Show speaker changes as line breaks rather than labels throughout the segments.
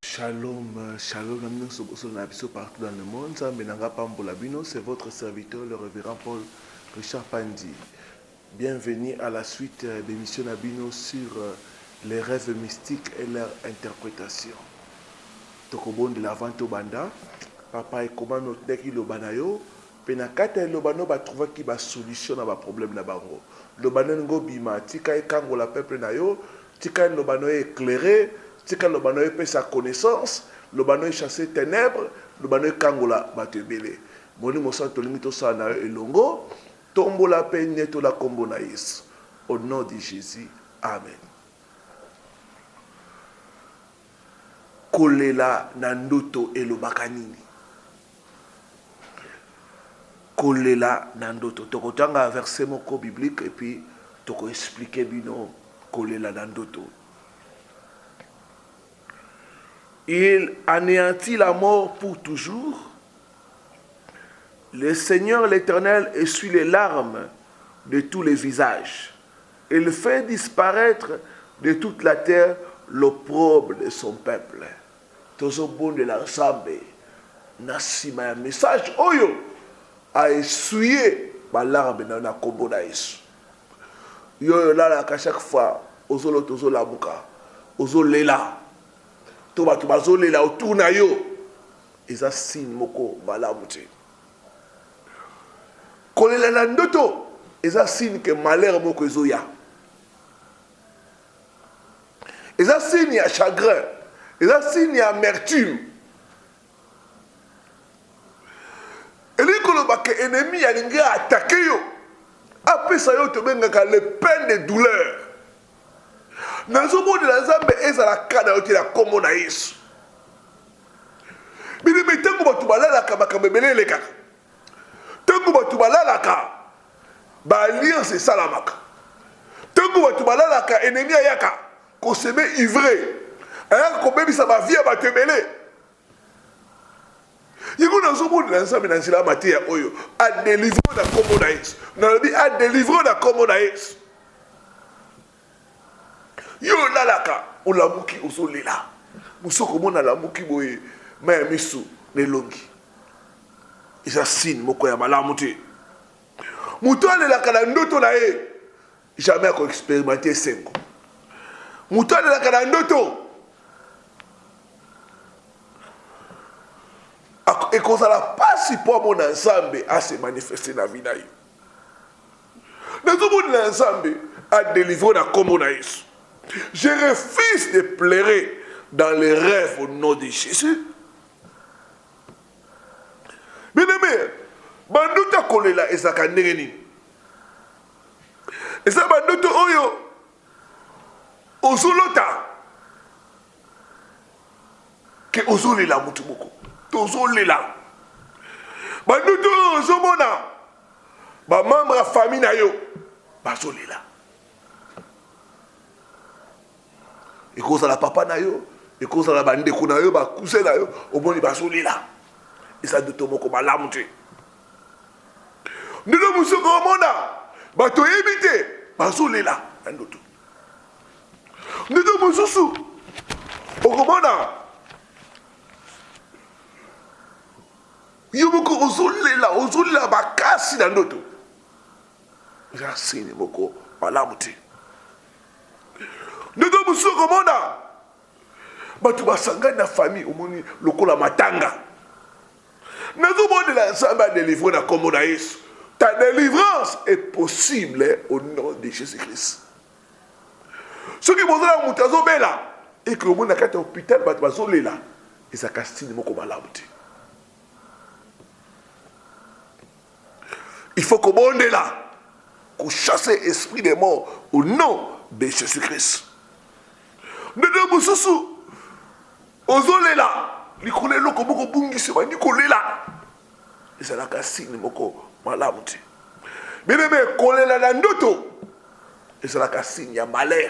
Shalom, shalom, partout dans le monde. C'est votre serviteur, le révérend Paul Richard Pandi. Bienvenue à la suite de l'émission Nabino sur les rêves mystiques et leur interprétation. Tokobon de la vente au banda, papa et comment notre deki le banayo, penakata et le bano va trouver qui va solution à ma problème na bango. Le banango bima, tika et kango la peuple nayo, tika le bano éclairé. Tika le bano peut sa connaissance, le bano chassé ténèbres, le bano kangola batebele. Moni mo santo limito sana elongo, tombo la peine to la kombo na Yesu. Au nom de Jésus, amen. Kolela na ndoto elobaka nini? Kolela na ndoto. Toko tanga verset moko biblique et puis toko expliquer bino kolela na ndoto. Il anéantit la mort pour toujours. Le Seigneur l'Éternel essuie les larmes de tous les visages. Il fait disparaître de toute la terre l'opprobre de son peuple. Tozo bon de l'ensemble. Nasima message oyo a essuyé ma larme dans la combo na Yesu. Yo là à chaque fois ozolo tozo la muka, ozo lela. Toba tubazole la autour na yo eza signe moko malamu te. Kolela na ndoto eza signe que malheur moko ezoya. Eza signe ya chagrin, eza signe ya amertume. Eli koloba ke ennemi ya lingi attaquer yo. Apesa yo to bengaka le peine de douleur. Nazomo de la Zambe ezala kada oti la kombo na Yesu. Bini metengo batu balalaka bakambebele lekaka. Tengo batu balalaka ba alliance salamaka. Tengo batu balalaka ennemi ayaka ko seme ivré. Ayaka ko bebisa ba vie batebele. Yiko nazomo de la Zambe na nzila matia oyo a délivrer na kombo na Yesu. Na bi a délivrer na kombo na Yesu. Yo lalaka olamuki ozolela musoko mona lamuki boye maya misu nelongi isa signe moko ya malamu te muto alelaka na ndoto na ye jamais ko expérimenter sengo muto alelaka na ndoto ekozala pasi po amona nzambe ase manifester na vie na yo nazomona nzambe adélivrer na kombo na Yesu. Je refuse de pleurer dans les rêves au nom de Jésus. Bien-aimé, banduta kolela ezaka ndenge nini? Eza banduta oyo ozolota ke ozolela mutu moko. Tozolela. Banduta oyo ozomona ba membre ya famille na yo bazolela. Et cause à la papa na yo, et cause à la bande ko na yo, ba cousin na yo, au bon basoli là. Et ça de tomo ko malamu te. Nous nous sommes mona, ba to éviter, basoli là, ndoto. Nous nous sommes au mona. Yo moko ozoli là ba kasi na ndoto. Ya sine moko malamu te. Nous devons nous recommander. Batu basangani na famille omoni lokola matanga. Nous devons l'ensemble à délivrer na kombo na Yesu. Ta délivrance est possible au nom de Jésus-Christ. Ceux qui vont dans mutazo bela et que omoni na kata hôpital batu bazolela et ça castine moko malamu te. Il faut qu'on bonde là, qu'on chasse l'esprit des morts au nom de Jésus-Christ. Nous devons nous ozolela likolelo ko boko bungisi ba nikolela ezala ka signe moko malamu te. Bien-aimé kolela na ndoto ezala ka signe ya malheur,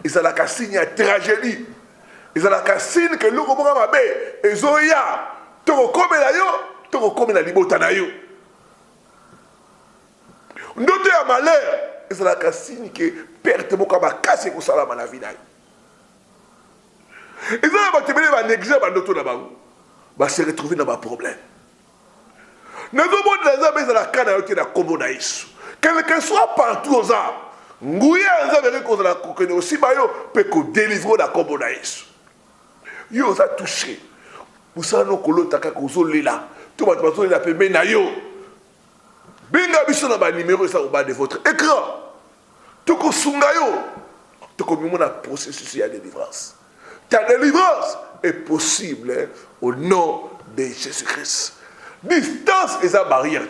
ezala ka signe ya tragédie, ezala ka signe que loko boka mabe ezoya to komela yo to komela libota na yo. Ndoto ya malheur ezala ka signe que perte moko ba kase ko sala na vida. Ils ont négligé va se retrouver dans un problème. Nous avons la canne qui est la combo naïs. Quel que soit partout aux arts, Ngouya aussi peut délivrer la combo naïs. Ils ont touché. Vous savez, nous avons touché là. Tout le monde a fait Menayo. Benga biso na ba numéro ça au bas de votre écran. Tout ko sungayo. Tout comme mon processus de délivrance. Ta délivrance est possible au nom de Jésus-Christ. Distance est sa barrière.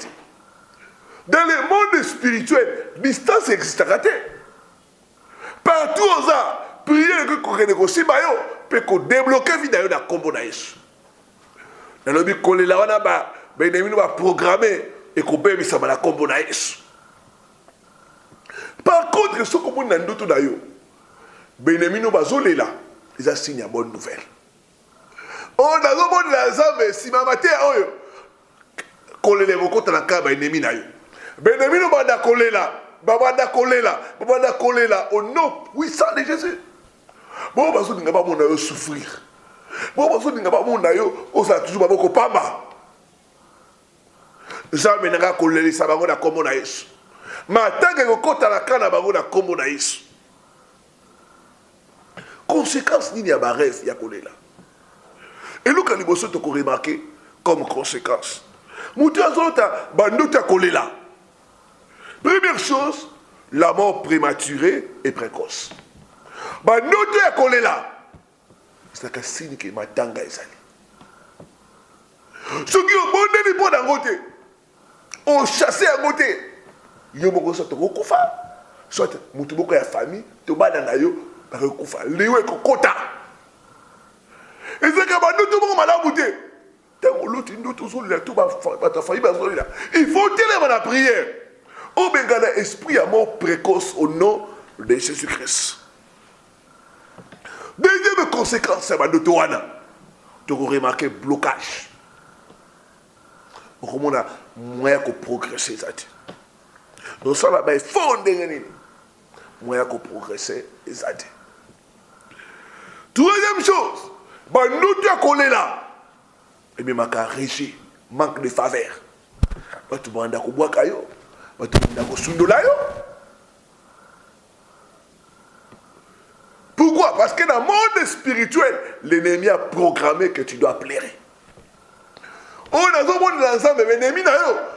Dans le monde spirituel, distance existe. Partout aux arts, prier que qu'on négocie peut débloquer la vie dans la combo naïs. Dans le but qu'on est là, on a programmé et qu'on peut mettre la combo naïs. Par contre, ce qu'on a dit tout d'ailleurs, Benemino Bazole là, ils ont signé une bonne nouvelle. On a dit la zambe si ma matière qu'on les rencontre dans la cave Benemi na yo. Benemino bada collé là, au nom puissant de Jésus. Bon bazo ninga ba mona yo souffrir. Bon bazo ninga ba mona yo osa toujours ba boko pamba. Zambe nanga collé ça bango na kombo na Yesu. Ma tanga ko kota la kana bango na kombo na Yesu. Conséquence nini ya ba rêve ya kolela. Et nous quand liboso to ko remarquer comme conséquence. Moutou azota banduta kolela. Première chose, la mort prématurée et précoce. Banduta kolela. C'est un signe que matanga ezali. Ceux qui ont bondé les points d'un côté, ont chassé à côté. Yo moko soit kokufa, soit mutu boko ya famille, to bana na yo ba kokufa. Liwe kokota. Et c'est que banduta boko malamu te. Il faut tellement la prière. Au Bengala, esprit à mort précoce au nom de Jésus-Christ. Deuxième conséquence, c'est que tu as remarqué blocage. On a moyen de progresser. Donc ça, il faut moyen de progresser. Troisième chose, nous tu as là. Et bien, ma régie, manque de faveur. Tu vas aller au kayo, tu vas aller au Sundolayo. Pourquoi? Parce que dans le monde spirituel, l'ennemi a programmé que tu dois plaire. On a dit que l'ensemble de l'ennemi,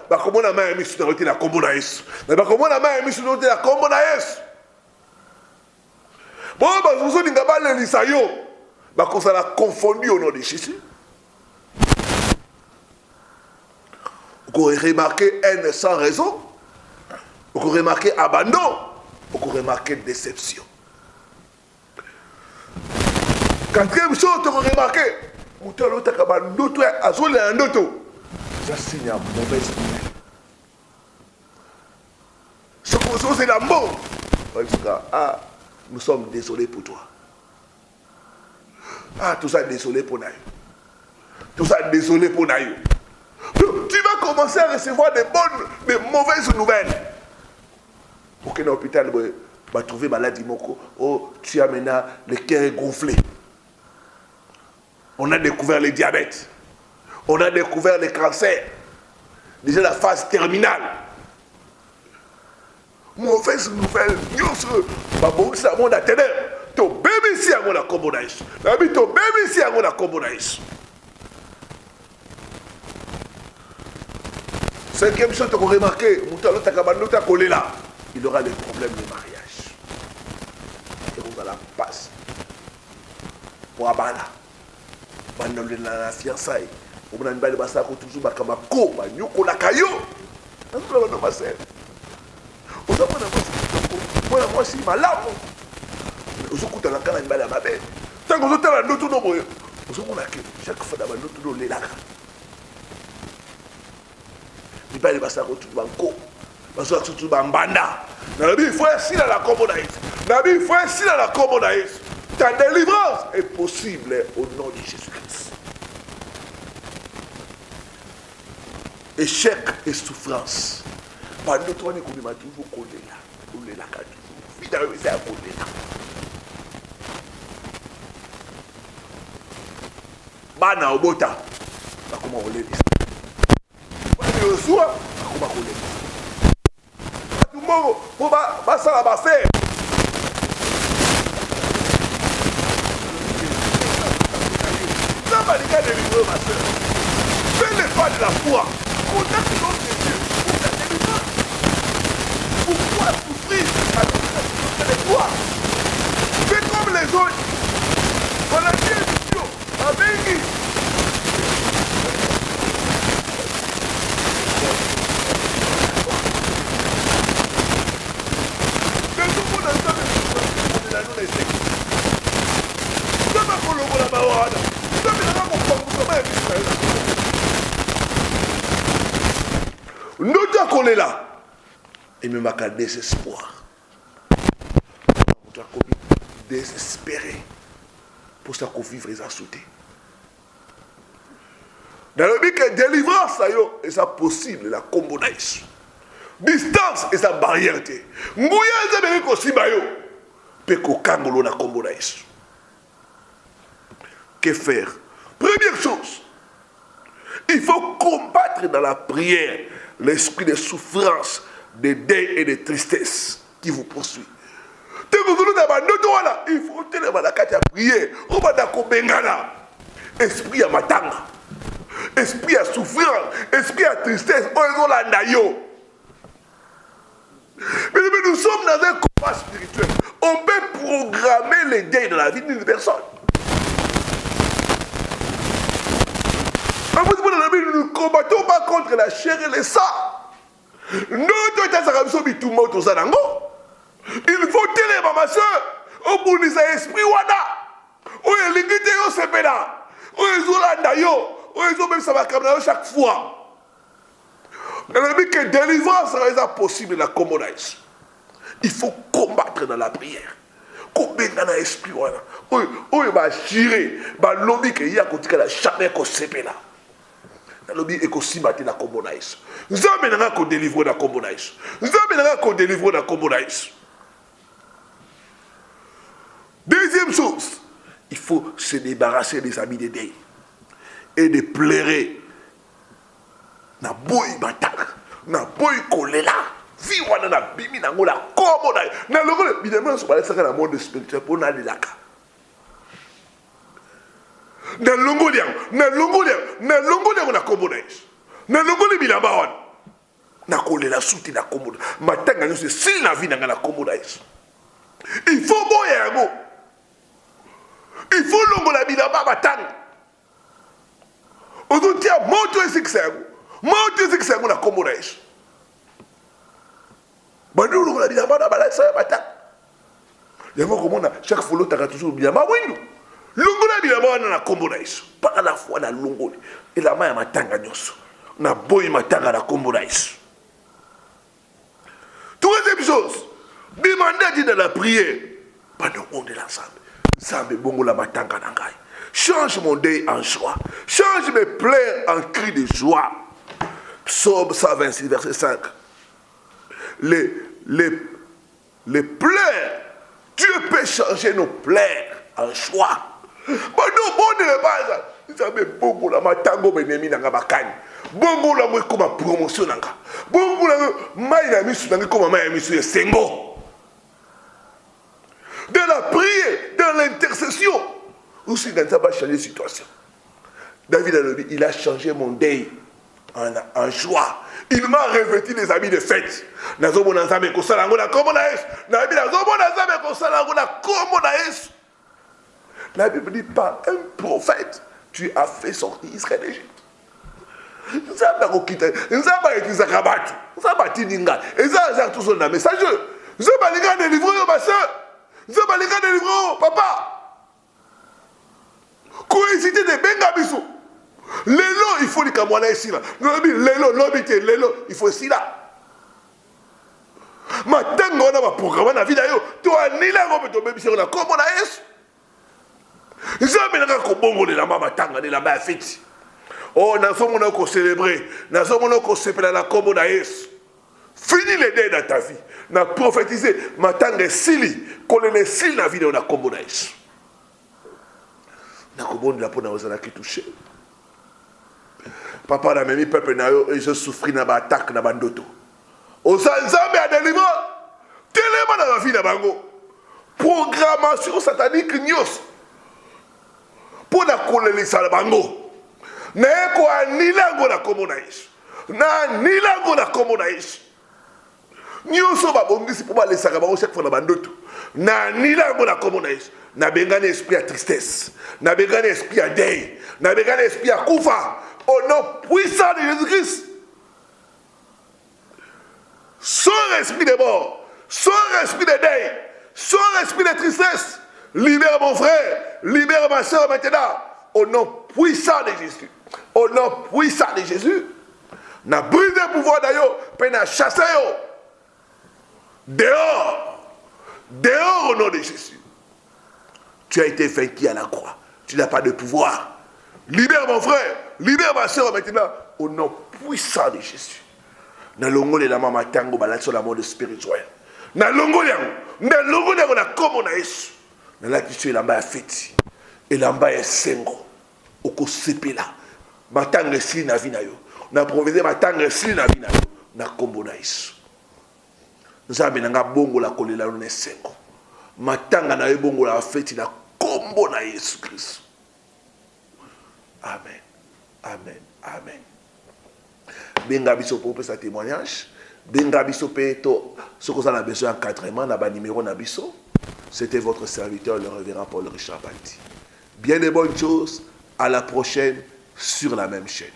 comment on a mis sur la combo naïs. Comment on a mis sur la combo naïs. Bon, vous avez dit que l'Isayo, on a confondu au nom de Jésus. Vous aurez remarqué haine sans raison. Vous aurez remarqué abandon. Vous aurez remarqué déception. Quatrième chose, vous aurez remarqué. Ça signe une mauvaise nouvelle. Ce qu'on c'est la mort. Ah, nous sommes désolés pour toi. Ah, tout ça désolé pour Naïo. Tout ça désolé pour Naïo. Tu vas commencer à recevoir des mauvaises nouvelles. Pour que dans l'hôpital, tu vas trouver maladie. Oh, tu as maintenant le cœur gonflé. On a découvert le diabète. On a découvert le cancer. Déjà la phase terminale. Mauvaise nouvelle. Tu as mon attendeur. Tu bébé ici à mon accommodage. Tu bébé ici à mon accommodage. Cinquième chose que vous remarquez, il aura des problèmes de mariage. Et on va la passer. Pour Abala. Pendant la fiançaille. On a une balle de bassa qui toujours bakamako, banyoko la kayo. On a une balle on a moi si malade. On se coûte la canne balle à ma belle. Tant qu'on se t'a notre nom, on se montre chaque fois d'avoir notre nom les lacs. Il va y avoir ça tout banco. Parce que tout banda. Nabi il faut ainsi dans la commodaïs. Nabi il faut ainsi dans la commodaïs. Ta délivrance est possible au nom de Jésus-Christ. Échec et souffrance. Pendant que toi, tu m'as toujours collé là. Collé là, quand tu es à collé là. bana obota bakoma kolebisa bana yosua bakoma kolebisa batu moko po basala bafere Balinga de l'Union, ma soeur. Fais le pas de la foi. Contacte l'homme de Dieu pour ta délivrance. Pourquoi souffrir avec la foi? Fais comme les autres. Voilà Dieu du Dieu. Amen. Mais tout le monde a ça, mais la non est ça m'a colombo la baouane. Notre qu'on est là, et me marque désespoir. Notre copie désespéré pour ça qu'on vivre et sauter. Dans le but que délivrance, et ça possible, la combinaison. Distance et sa barrière. Mouya Zaberi Kosibayo, Peko Kangolo na combinaison. Que faire? Première chose, il faut combattre dans la prière l'esprit de souffrance, de deuil et de tristesse qui vous poursuit. Il faut prier. Esprit à matanga, esprit à souffrance, esprit à tristesse. Mais nous sommes dans un combat spirituel. On peut programmer les deuils dans la vie d'une personne. Nous ne combattons pas contre la chair et le sang. Il faut télé, ma soeur. Au bout de cet esprit, chaque fois. Dans le but que délivrance sera possible la commodation. Il faut combattre dans la prière. Combien dans l'esprit, il va tirer, va lobby qu'il y a côté la jamais qu'on sépare là. Lobby est aussi battu la commodation. Nous avons maintenant qu'on délivre la commodation. Nous avons maintenant qu'on délivre la commodation. Deuxième chose, il faut se débarrasser des habits de deuil et de pleurer. Na boy batak, na boy kolela. Si on a bimi na ngola commodation. Na logo évidemment on va ça dans le monde spirituel pour na laka. Na longolia na commodation. Na longolia bilamba on. Na kolela souti na commodation. Matanga nous si na vie na commodation. Il faut boyer ngo. Il faut longola bilamba batanga. Aujourd'hui moto esiksengo. Moto esiksengo na commodation. Bando longola bilamba na balasa batanga. Yango komona chaque fois l'autre a toujours bilamba windu. Longola bilamba na commodation. Pas à la fois na longola. Et la main matanga nyoso. Na boy matanga na commodation. Troisième chose, demandez dans la prière. Pendant on est ensemble. Zambe bongo la matanga nangai. Change mon deuil en joie. Change mes pleurs en cris de joie. Psaume 126, verset 5. Les pleurs, Dieu peut changer nos pleurs en joie. Pendant on est le base. Zambe bongo la matango benemi nanga bakani. Bongo la moi comme promotion nanga. Bongo la mai na misu nanga comme mai na misu sengo. Dans la prière, dans l'intercession, aussi dans ça va changer la situation. David a dit, il a changé mon deuil en joie. Il m'a revêtu des habits de fête. Nazomona nzambe ko sala ngona komo na Yesu. Na Bible nazomona nzambe ko sala ngona komo na Yesu. La Bible dit par un prophète, tu as fait sortir Israël d'Égypte. Nzambe ko kita, nzambe etiza kabatu. Nzambe tininga. Eza tout son message. Nzambe linga délivrer yo ma sœur. Nzambe linga délivrer papa. Coïncité de benga biso. Lelo il faut que moi ici là. Lelo lobité lelo il faut ici là. Matango on a programme na vida yo. Toi ni la robe to bébé na comme na Yesu. Nzambe na ko bongo la mama tanga la ba fiti. Oh na somo na ko célébrer, na somo na ko sepela la comme na Yesu. Fini les dés dans ta vie. Na prophétiser matanga sili, kolela sili na vida na comme na Yesu. nakobondela mpo na ozalaki touché. Papa na memi peuple na yo et je souffri na attaque na bandoto. Oza nzambe a délivré telema na la vie na bango. Programmation satanique nyos. Pour na kolelisa na bango. Na eko anilango na komo na Yesu. Na nilango na komo na Yesu. Nyonso babongisi po balesaka bango chaque fois na bandoto. Na nilango na komo na Yesu. Na bengani esprit à tristesse. Na bengani esprit à deuil. Na bengani esprit à kufa. Au nom puissant de Jésus-Christ. Son esprit de mort, son esprit de deuil, son esprit de tristesse, libère mon frère, libère ma soeur maintenant. Au nom puissant de Jésus. Au nom puissant de Jésus. Na brisé le pouvoir d'ailleurs, puis na chassé yo. Dehors. Dehors au nom de Jésus. Tu as été vaincu à la croix. Tu n'as pas de pouvoir. Libère mon frère, libère ma soeur maintenant. Au nom puissant de Jésus. Na longole la mama tango balati sur la mode spirituelle. Na longole na komo na Yesu. Na la kitu elamba ya feti. Elamba ya sengo. Oko sepela. Matanga esili na vie na yo. Na proviser matanga esili na vie na yo. Na kombo na Yesu. Nzambe nanga bongo la kolela no sengo. Matanga na yo bongo la feti na kombo na Yesu Christ. Amen. Amen. Amen. Benga biso pour sa témoignage. Benga biso peto. Ce qu'on a besoin d'encadrement, na ba numéro na biso. C'était votre serviteur, le révérend Paul Richard Pandi. Bien des bonnes choses. À la prochaine sur la même chaîne.